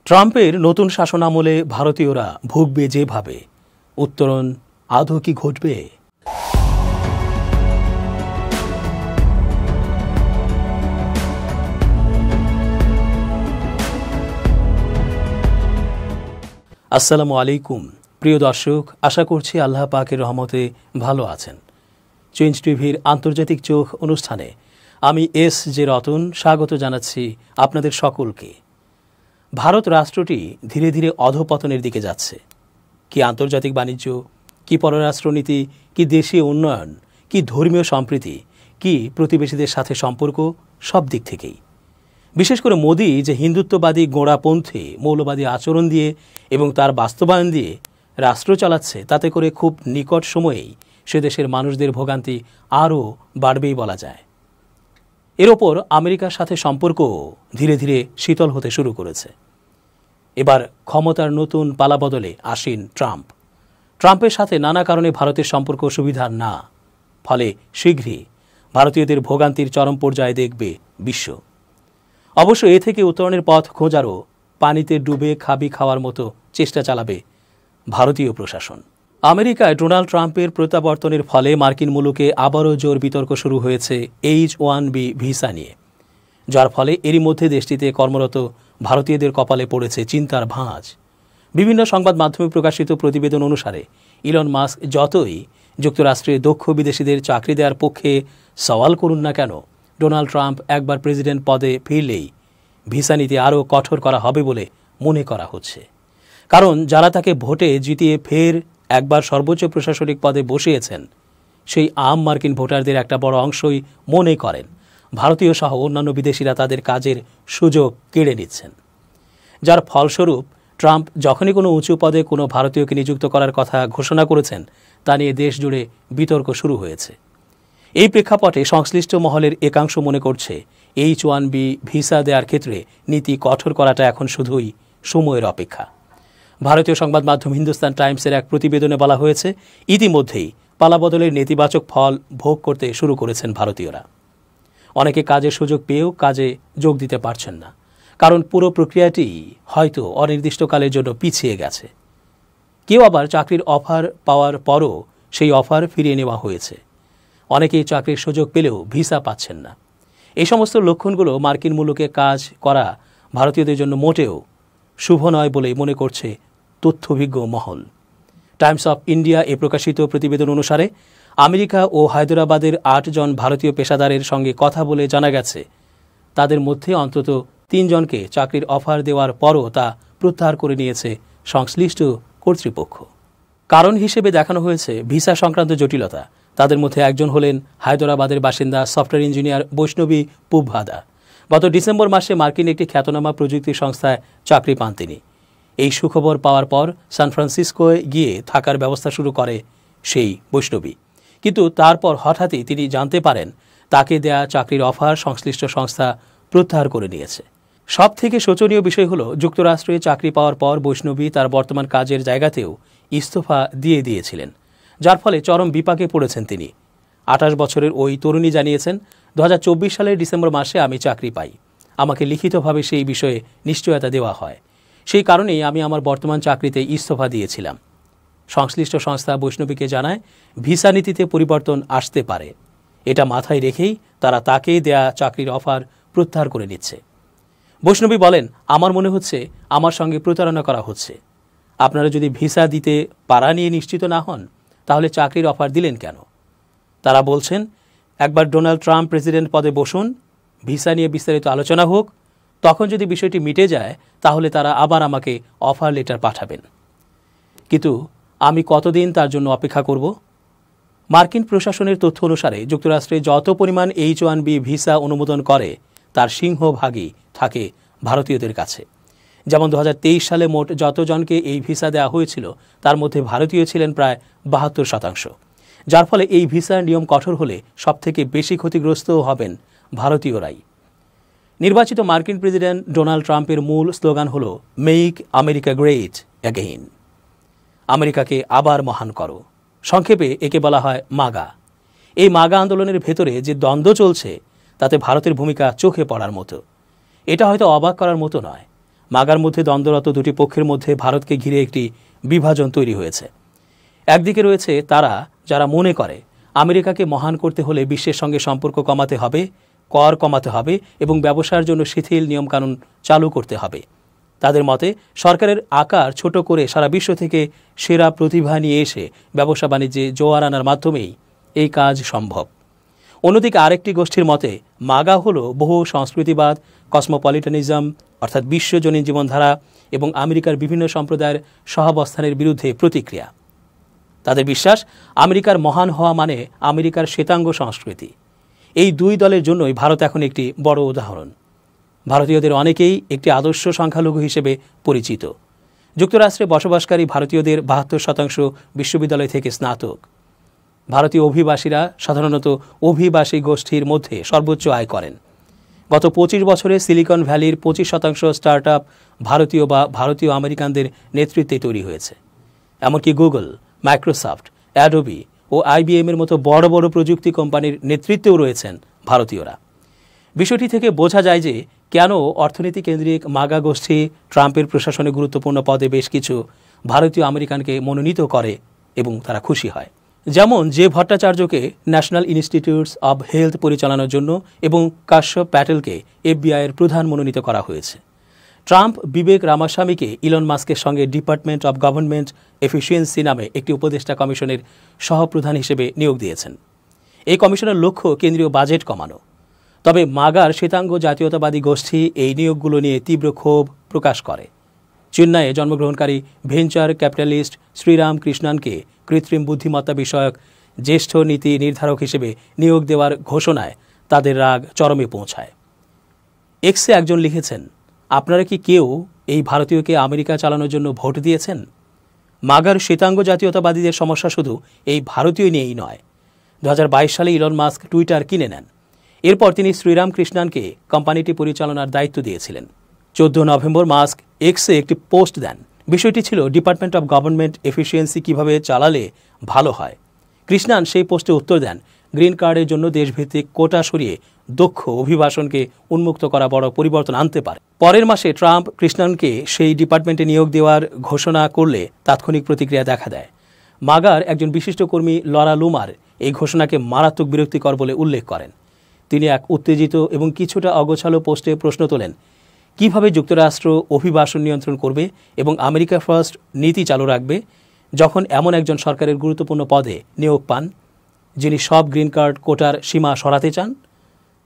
ট্রাম্পের নতুন শাসনামলে ভারতীয়রা ভুগবে যেভাবে, উত্তরণ আদৌ কি ঘটবে? আসসালামু আলাইকুম প্রিয় দর্শক, আশা করছি আল্লাহ পাকের রহমতে ভালো আছেন। চেঞ্জ টিভির আন্তর্জাতিক চোখ অনুষ্ঠানে আমি এস জে রতন স্বাগত জানাচ্ছি আপনাদের সকলকে। ভারত রাষ্ট্রটি ধীরে ধীরে অধঃপতনের দিকে যাচ্ছে। কি আন্তর্জাতিক বাণিজ্য, কি পররাষ্ট্রনীতি, কি দেশীয় উন্নয়ন, কি ধর্মীয় সম্প্রীতি, কি প্রতিবেশীদের সাথে সম্পর্ক, সব দিক থেকেই। বিশেষ করে মোদি যে হিন্দুত্ববাদী গোঁড়াপন্থী মৌলবাদী আচরণ দিয়ে এবং তার বাস্তবায়ন দিয়ে রাষ্ট্র চালাচ্ছে, তাতে করে খুব নিকট সময়েই সে দেশের মানুষদের ভোগান্তি আরও বাড়বেই বলা যায়। এর ওপর আমেরিকার সাথে সম্পর্ক ধীরে ধীরে শীতল হতে শুরু করেছে। এবার ক্ষমতার নতুন পালাবদলে আসীন ট্রাম্পের সাথে নানা কারণে ভারতের সম্পর্ক সুবিধার না, ফলে শীঘ্রই ভারতীয়দের ভোগান্তির চরম পর্যায়ে দেখবে বিশ্ব। অবশ্য এ থেকে উত্তরণের পথ খোঁজারও পানিতে ডুবে খাবি খাওয়ার মতো চেষ্টা চালাবে ভারতীয় প্রশাসন। আমেরিকায় ডোনাল্ড ট্রাম্পের প্রত্যাবর্তনের ফলে মার্কিন মুলুকে আবারও জোর বিতর্ক শুরু হয়েছে H-1B ভিসা নিয়ে, যার ফলে এরই মধ্যে দেশটিতে কর্মরত ভারতীয়দের কপালে পড়েছে চিন্তার ভাঁজ। বিভিন্ন সংবাদ মাধ্যমে প্রকাশিত প্রতিবেদন অনুসারে ইলন মাস্ক যতই যুক্তরাষ্ট্রে দক্ষ বিদেশিদের চাকরি দেওয়ার পক্ষে সওয়াল করুন না কেন, ডোনাল্ড ট্রাম্প একবার প্রেসিডেন্ট পদে ফিরলেই ভিসা নীতি আরও কঠোর করা হবে বলে মনে করা হচ্ছে। কারণ যারা তাকে ভোটে জিতিয়ে ফের একবার সর্বোচ্চ প্রশাসনিক পদে বসিয়েছেন, সেই আম মার্কিন ভোটারদের একটা বড় অংশই মনে করেন ভারতীয় সহ অন্যান্য বিদেশিরা তাদের কাজের সুযোগ কেড়ে নিচ্ছেন। যার ফলস্বরূপ ট্রাম্প যখনই কোনো উঁচু পদে কোনো ভারতীয়কে নিযুক্ত করার কথা ঘোষণা করেছেন, তা নিয়ে দেশ জুড়ে বিতর্ক শুরু হয়েছে। এই প্রেক্ষাপটে সংশ্লিষ্ট মহলের একাংশ মনে করছে H-1B ভিসা দেওয়ার ক্ষেত্রে নীতি কঠোর করাটা এখন শুধুই সময়ের অপেক্ষা। ভারতীয় সংবাদ মাধ্যম হিন্দুস্তান টাইমসের এক প্রতিবেদনে বলা হয়েছে, ইতিমধ্যেই পালাবদলের নেতিবাচক ফল ভোগ করতে শুরু করেছেন ভারতীয়রা। অনেকে কাজের সুযোগ পেয়েও কাজে যোগ দিতে পারছেন না, কারণ পুরো প্রক্রিয়াটি হয়তো অনির্দিষ্টকালের জন্য পিছিয়ে গেছে। কেউ আবার চাকরির অফার পাওয়ার পরও সেই অফার ফিরিয়ে নেওয়া হয়েছে। অনেকেই চাকরির সুযোগ পেলেও ভিসা পাচ্ছেন না। এই সমস্ত লক্ষণগুলো মার্কিন মুলুকে কাজ করা ভারতীয়দের জন্য মোটেও শুভ নয় বলে মনে করছে তথ্যভিজ্ঞ মহল। টাইমস অফ ইন্ডিয়া এ প্রকাশিত প্রতিবেদন অনুসারে আমেরিকা ও হায়দরাবাদের 8 জন ভারতীয় পেশাদারের সঙ্গে কথা বলে জানা গেছে, তাদের মধ্যে অন্তত 3 জনকে চাকরির অফার দেওয়ার পরও তা প্রত্যাহার করে নিয়েছে সংশ্লিষ্ট কর্তৃপক্ষ। কারণ হিসেবে দেখানো হয়েছে ভিসা সংক্রান্ত জটিলতা। তাদের মধ্যে একজন হলেন হায়দরাবাদের বাসিন্দা সফটওয়্যার ইঞ্জিনিয়ার বৈষ্ণবী পুবভাদা। গত ডিসেম্বর মাসে মার্কিন একটি খ্যাতনামা প্রযুক্তি সংস্থায় চাকরি পান তিনি। এই সুখবর পাওয়ার পর সান ফ্রান্সিসকোয় গিয়ে থাকার ব্যবস্থা শুরু করে সেই বৈষ্ণবী। কিন্তু তারপর হঠাৎই তিনি জানতে পারেন তাকে দেয়া চাকরির অফার সংশ্লিষ্ট সংস্থা প্রত্যাহার করে নিয়েছে। সব থেকে শোচনীয় বিষয় হলো, যুক্তরাষ্ট্রে চাকরি পাওয়ার পর বৈষ্ণবী তার বর্তমান কাজের জায়গাতেও ইস্তফা দিয়ে দিয়েছিলেন, যার ফলে চরম বিপাকে পড়েছেন তিনি। 28 বছরের ওই তরুণী জানিয়েছেন, 2024 সালের ডিসেম্বর মাসে আমি চাকরি পাই। আমাকে লিখিতভাবে সেই বিষয়ে নিশ্চয়তা দেওয়া হয়। সেই কারণেই আমি আমার বর্তমান চাকরিতে ইস্তফা দিয়েছিলাম। সংশ্লিষ্ট সংস্থা বৈষ্ণবীকে জানায় ভিসা নীতিতে পরিবর্তন আসতে পারে। এটা মাথায় রেখেই তারা তাকে দেয়া চাকরির অফার প্রত্যাহার করে নিচ্ছে। বৈষ্ণবী বলেন, আমার মনে হচ্ছে আমার সঙ্গে প্রতারণা করা হচ্ছে। আপনারা যদি ভিসা দিতে পারা নিয়ে নিশ্চিত না হন, তাহলে চাকরির অফার দিলেন কেন? তারা বলছেন, একবার ডোনাল্ড ট্রাম্প প্রেসিডেন্ট পদে বসুন, ভিসা নিয়ে বিস্তারিত আলোচনা হোক, তখন যদি বিষয়টি মিটে যায় তাহলে তারা আবার আমাকে অফার লেটার পাঠাবেন। কিন্তু আমি কতদিন তার জন্য অপেক্ষা করব? মার্কিন প্রশাসনের তথ্য অনুসারে যুক্তরাষ্ট্রে যত পরিমাণ H-1B ভিসা অনুমোদন করে তার সিংহভাগই থাকে ভারতীয়দের কাছে। যেমন 2023 সালে মোট যতজনকে এই ভিসা দেওয়া হয়েছিল তার মধ্যে ভারতীয় ছিলেন প্রায় 72%, যার ফলে এই ভিসার নিয়ম কঠোর হলে সবথেকে বেশি ক্ষতিগ্রস্তও হবেন ভারতীয়রাই। নির্বাচিত মার্কিন প্রেসিডেন্ট ডোনাল্ড ট্রাম্পের মূল স্লোগান হল মেক আমেরিকা গ্রেট অ্যাগেইন, আমেরিকাকে আবার মহান করো। সংক্ষেপে একে বলা হয় মাগা। এই মাগা আন্দোলনের ভেতরে যে দ্বন্দ্ব চলছে তাতে ভারতের ভূমিকা চোখে পড়ার মতো। এটা হয়তো অবাক করার মতো নয়। মাগার মধ্যে দ্বন্দ্বরত দুটি পক্ষের মধ্যে ভারতকে ঘিরে একটি বিভাজন তৈরি হয়েছে। একদিকে রয়েছে তারা যারা মনে করে আমেরিকাকে মহান করতে হলে বিশ্বের সঙ্গে সম্পর্ক কমাতে হবে, কর কমাতে হবে এবং ব্যবসার জন্য শিথিল নিয়মকানুন চালু করতে হবে। তাদের মতে সরকারের আকার ছোট করে সারা বিশ্ব থেকে সেরা প্রতিভা নিয়ে এসে ব্যবসা বাণিজ্যে জোয়ার আনার মাধ্যমেই এই কাজ সম্ভব। অন্যদিকে আরেকটি গোষ্ঠীর মতে মাগা হলো বহু সংস্কৃতিবাদ, কসমোপলিটানিজম অর্থাৎ বিশ্বজনীন জীবনধারা এবং আমেরিকার বিভিন্ন সম্প্রদায়ের সহাবস্থানের বিরুদ্ধে প্রতিক্রিয়া। তাদের বিশ্বাস আমেরিকার মহান হওয়া মানে আমেরিকার শ্বেতাঙ্গ সংস্কৃতি। এই দুই দলের জন্যই ভারত এখন একটি বড় উদাহরণ। ভারতীয়দের অনেকেই একটি আদর্শ সংখ্যালঘু হিসেবে পরিচিত। যুক্তরাষ্ট্রে বসবাসকারী ভারতীয়দের ৭২% বিশ্ববিদ্যালয় থেকে স্নাতক। ভারতীয় অভিবাসীরা সাধারণত অভিবাসী গোষ্ঠীর মধ্যে সর্বোচ্চ আয় করেন। গত ২৫ বছরে সিলিকন ভ্যালির ২৫% স্টার্টআপ ভারতীয় বা ভারতীয় আমেরিকানদের নেতৃত্বে তৈরি হয়েছে। এমনকি গুগল, মাইক্রোসফট, অ্যাডোবি ও আইবিএমের মতো বড় বড় প্রযুক্তি কোম্পানির নেতৃত্বেও রয়েছেন ভারতীয়রা। বিষয়টি থেকে বোঝা যায় যে কেন অর্থনীতি কেন্দ্রিক মাগা গোষ্ঠী ট্রাম্পের প্রশাসনে গুরুত্বপূর্ণ পদে বেশ কিছু ভারতীয় আমেরিকানকে মনোনীত করে এবং তারা খুশি হয়। যেমন জে ভট্টাচার্যকে ন্যাশনাল ইনস্টিটিউটস অব হেলথ পরিচালনার জন্য এবং কাশ্যপ প্যাটেলকে এফবিআইয়ের প্রধান মনোনীত করা হয়েছে। ট্রাম্প বিবেক রামাস্বামীকে ইলন মাস্কের সঙ্গে ডিপার্টমেন্ট অব গভর্নমেন্ট এফিসিয়েন্সি নামে একটি উপদেষ্টা কমিশনের সহপ্রধান হিসেবে নিয়োগ দিয়েছেন। এই কমিশনের লক্ষ্য কেন্দ্রীয় বাজেট কমানো। তবে মাগার শ্বেতাঙ্গ জাতীয়তাবাদী গোষ্ঠী এই নিয়োগগুলো নিয়ে তীব্র ক্ষোভ প্রকাশ করে। চেন্নাইয়ে জন্মগ্রহণকারী ভেঞ্চার ক্যাপিটালিস্ট শ্রীরাম কৃষ্ণানকে কৃত্রিম বুদ্ধিমত্তা বিষয়ক জ্যেষ্ঠ নীতি নির্ধারক হিসেবে নিয়োগ দেওয়ার ঘোষণায় তাদের রাগ চরমে পৌঁছায়। এক্সে একজন লিখেছেন, আপনারা কি কেউ এই ভারতীয়কে আমেরিকা চালানোর জন্য ভোট দিয়েছেন? মাগার শ্বেতাঙ্গ জাতীয়তাবাদীদের সমস্যা শুধু এই ভারতীয় নিয়েই নয়। ২০২২ সালে ইলন মাস্ক টুইটার কিনে নেন। এরপর তিনি শ্রীরাম কৃষ্ণানকে কোম্পানিটি পরিচালনার দায়িত্ব দিয়েছিলেন। ১৪ নভেম্বর মাস্ক এক্সে একটি পোস্ট দেন। বিষয়টি ছিল ডিপার্টমেন্ট অব গভর্নমেন্ট এফিসিয়েন্সি কিভাবে চালালে ভালো হয়। কৃষ্ণান সেই পোস্টে উত্তর দেন, গ্রিন কার্ডের জন্য দেশভিত্তিক কোটা সরিয়ে দক্ষ অভিবাসনকে উন্মুক্ত করা বড় পরিবর্তন আনতে পারে। পরের মাসে ট্রাম্প কৃষ্ণানকে সেই ডিপার্টমেন্টে নিয়োগ দেওয়ার ঘোষণা করলে তাৎক্ষণিক প্রতিক্রিয়া দেখা দেয়। মাগার একজন বিশিষ্ট কর্মী লরা লুমার এই ঘোষণাকে মারাত্মক বিরক্তিকর বলে উল্লেখ করেন। তিনি এক উত্তেজিত এবং কিছুটা অগোছালো পোস্টে প্রশ্ন তোলেন, কিভাবে যুক্তরাষ্ট্র অভিবাসন নিয়ন্ত্রণ করবে এবং আমেরিকা ফার্স্ট নীতি চালু রাখবে যখন এমন একজন সরকারের গুরুত্বপূর্ণ পদে নিয়োগ পান যিনি সব গ্রিন কার্ড কোটার সীমা সরাতে চান।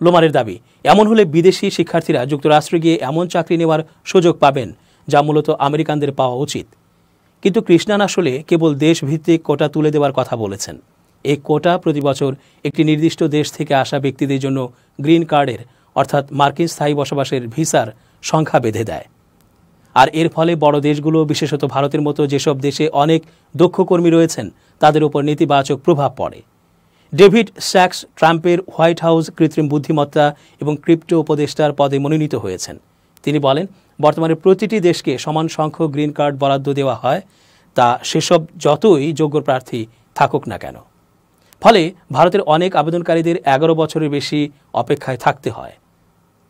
লোমারের দাবি, এমন হলে বিদেশি শিক্ষার্থীরা যুক্তরাষ্ট্রে গিয়ে এমন চাকরি নেওয়ার সুযোগ পাবেন যা মূলত আমেরিকানদের পাওয়া উচিত। কিন্তু কৃষ্ণান আসলে কেবল দেশভিত্তিক কোটা তুলে দেওয়ার কথা বলেছেন। এই কোটা প্রতি বছর একটি নির্দিষ্ট দেশ থেকে আসা ব্যক্তিদের জন্য গ্রিন কার্ডের অর্থাৎ মার্কিন স্থায়ী বসবাসের ভিসার সংখ্যা বেঁধে দেয়। আর এর ফলে বড় দেশগুলো, বিশেষত ভারতের মতো যেসব দেশে অনেক দক্ষ কর্মী রয়েছেন, তাদের উপর নেতিবাচক প্রভাব পড়ে। ডেভিড স্যাক্স ট্রাম্পের হোয়াইট হাউস কৃত্রিম বুদ্ধিমত্তা এবং ক্রিপ্টো উপদেষ্টার পদে মনোনীত হয়েছেন। তিনি বলেন, বর্তমানে প্রতিটি দেশকে সমান সংখ্যক গ্রিন কার্ড বরাদ্দ দেওয়া হয়, তা সেসব যতই যোগ্য প্রার্থী থাকুক না কেন। ফলে ভারতের অনেক আবেদনকারীদের ১১ বছরের বেশি অপেক্ষায় থাকতে হয়,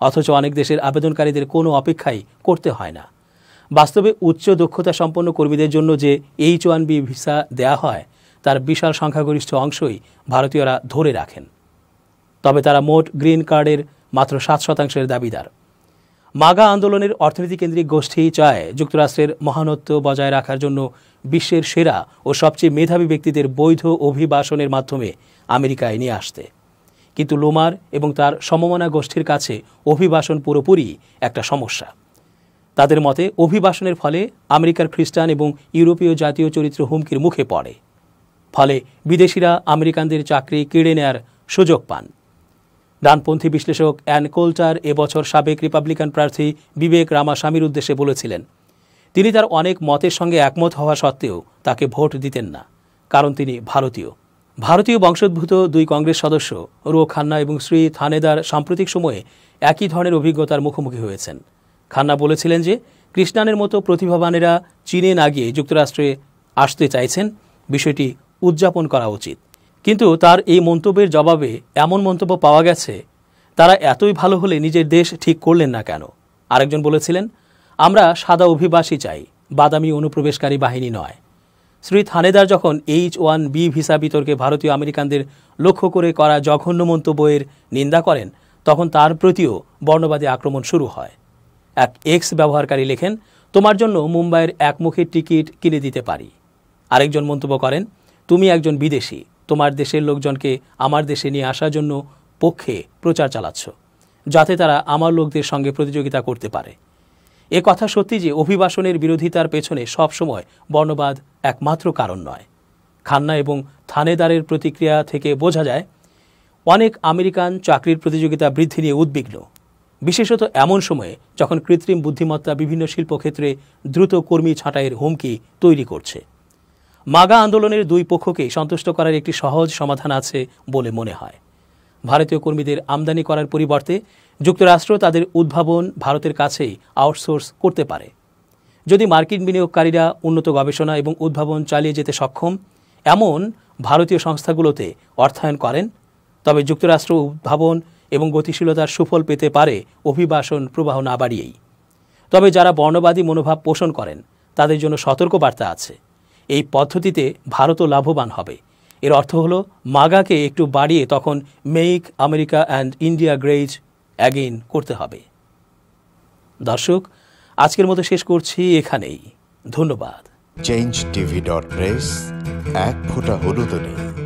অথচ অনেক দেশের আবেদনকারীদের কোনো অপেক্ষাই করতে হয় না। বাস্তবে উচ্চ দক্ষতা সম্পন্ন কর্মীদের জন্য যে H-1B ভিসা দেয়া হয় তার বিশাল সংখ্যাগরিষ্ঠ অংশই ভারতীয়রা ধরে রাখেন। তবে তারা মোট গ্রিন কার্ডের মাত্র ৭% দাবিদার। মাগা আন্দোলনের অর্থনীতিকেন্দ্রিক গোষ্ঠী চায় যুক্তরাষ্ট্রের মহানত্ব বজায় রাখার জন্য বিশ্বের সেরা ও সবচেয়ে মেধাবী ব্যক্তিদের বৈধ অভিবাসনের মাধ্যমে আমেরিকায় নিয়ে আসতে। কিন্তু লোমার এবং তার সমমনা গোষ্ঠীর কাছে অভিবাসন পুরোপুরি একটা সমস্যা। তাদের মতে অভিবাসনের ফলে আমেরিকার খ্রিস্টান এবং ইউরোপীয় জাতীয় চরিত্র হুমকির মুখে পড়ে। ফলে বিদেশিরা আমেরিকানদের চাকরি কেড়ে নেয়ার সুযোগ পান। ডানপন্থী বিশ্লেষক অ্যান কোল্টার এবছর সাবেক রিপাবলিকান প্রার্থী বিবেক রামাস্বামীর উদ্দেশ্যে বলেছিলেন, তিনি তার অনেক মতের সঙ্গে একমত হওয়া সত্ত্বেও তাকে ভোট দিতেন না, কারণ তিনি ভারতীয় বংশোদ্ভূত ২ কংগ্রেস সদস্য রো খান্না এবং শ্রী থানেদার সাম্প্রতিক সময়ে একই ধরনের অভিজ্ঞতার মুখোমুখি হয়েছেন। খান্না বলেছিলেন যে কৃষ্ণানের মতো প্রতিভাবানেরা চীনে না গিয়ে যুক্তরাষ্ট্রে আসতে চাইছেন, বিষয়টি উদযাপন করা উচিত। কিন্তু তার এই মন্তব্যের জবাবে এমন মন্তব্য পাওয়া গেছে, তারা এতই ভালো হলে নিজের দেশ ঠিক করলেন না কেন? আরেকজন বলেছিলেন, আমরা সাদা অভিবাসী চাই, বাদামি অনুপ্রবেশকারী বাহিনী নয়। শ্রী থানেদার যখন H-1B ভিসা বিতর্কে ভারতীয় আমেরিকানদের লক্ষ্য করে করা জঘন্য মন্তব্যের নিন্দা করেন, তখন তার প্রতিও বর্ণবাদী আক্রমণ শুরু হয়। এক এক্স ব্যবহারকারী লেখেন, তোমার জন্য মুম্বাইয়ের একমুখী টিকিট কিনে দিতে পারি। আরেকজন মন্তব্য করেন, তুমি একজন বিদেশি, তোমার দেশের লোকজনকে আমার দেশে নিয়ে আসার জন্য পক্ষে প্রচার চালাচ্ছ, যাতে তারা আমার লোকদের সঙ্গে প্রতিযোগিতা করতে পারে। এ কথা সত্যি যে অভিবাসনের বিরোধিতার পেছনে সবসময় বর্ণবাদ একমাত্র কারণ নয়। খান্না এবং থানেদারের প্রতিক্রিয়া থেকে বোঝা যায় অনেক আমেরিকান চাকরির প্রতিযোগিতা বৃদ্ধি নিয়ে উদ্বিগ্ন, বিশেষত এমন সময়ে যখন কৃত্রিম বুদ্ধিমত্তা বিভিন্ন শিল্পক্ষেত্রে দ্রুত কর্মী ছাঁটাইয়ের হুমকি তৈরি করছে। মাগা আন্দোলনের দুই পক্ষকেই সন্তুষ্ট করার একটি সহজ সমাধান আছে বলে মনে হয়। ভারতীয় কর্মীদের আমদানি করার পরিবর্তে যুক্তরাষ্ট্র তাদের উদ্ভাবন ভারতের কাছেই আউটসোর্স করতে পারে। যদি মার্কিন বিনিয়োগকারীরা উন্নত গবেষণা এবং উদ্ভাবন চালিয়ে যেতে সক্ষম এমন ভারতীয় সংস্থাগুলোতে অর্থায়ন করেন, তবে যুক্তরাষ্ট্র উদ্ভাবন এবং গতিশীলতার সুফল পেতে পারে অভিবাসন প্রবাহ না বাড়িয়েই। তবে যারা বর্ণবাদী মনোভাব পোষণ করেন তাদের জন্য সতর্কবার্তা আছে। এই পদ্ধতিতে ভারতও লাভবান হবে। এর অর্থ হলো মাগাকে একটু বাড়িয়ে তখন make America and India great again করতে হবে। দর্শক, আজকের মতো শেষ করছি এখানেই। ধন্যবাদ। changeTV.press, এক ফোঁটা হলুদ নেই।